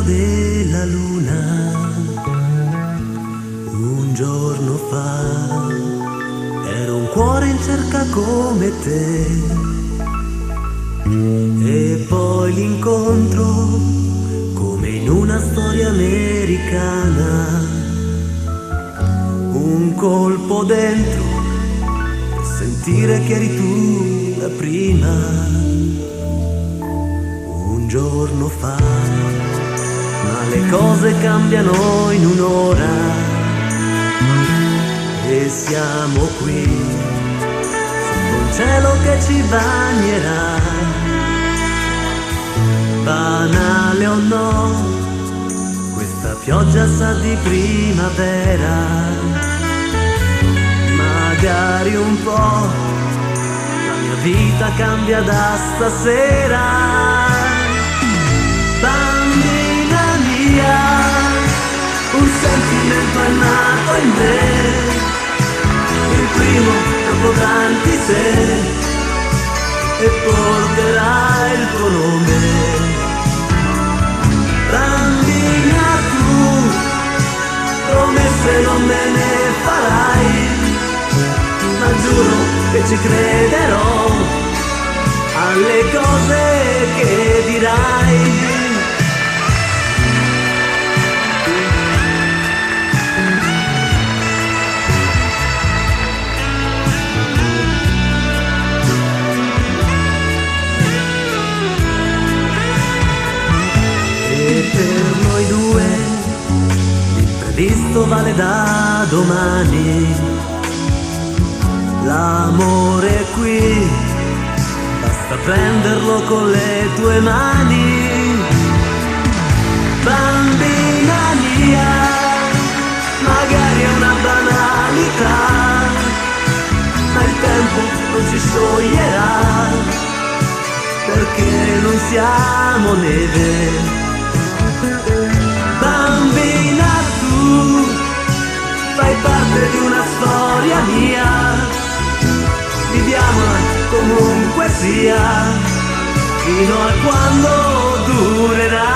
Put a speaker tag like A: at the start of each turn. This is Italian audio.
A: della luna. Un giorno fa ero un cuore in cerca come te, e poi l'incontro come in una storia americana. Un colpo dentro per sentire che eri tu la prima. Un giorno fa, ma le cose cambiano in un'ora, e siamo qui sotto un cielo che ci bagnerà. Banale o no, questa pioggia sa di primavera. Magari un po' la mia vita cambia da stasera. Bambina mia, un sentimento è nato in me, il primo dopo tanti se, e porterà il tuo nome. Bambina tu, promesse non me ne farai, ma giuro che ci crederò alle cose che dirai. E per noi due l'imprevisto vale da domani. L'amore è qui, basta prenderlo con le tue mani. Bambina mia, magari è una banalità, ma il tempo non ci scioglierà, perché non siamo neve. Bambina tu, fai parte di una storia mia, viviamola comunque sia, fino a quando durerà.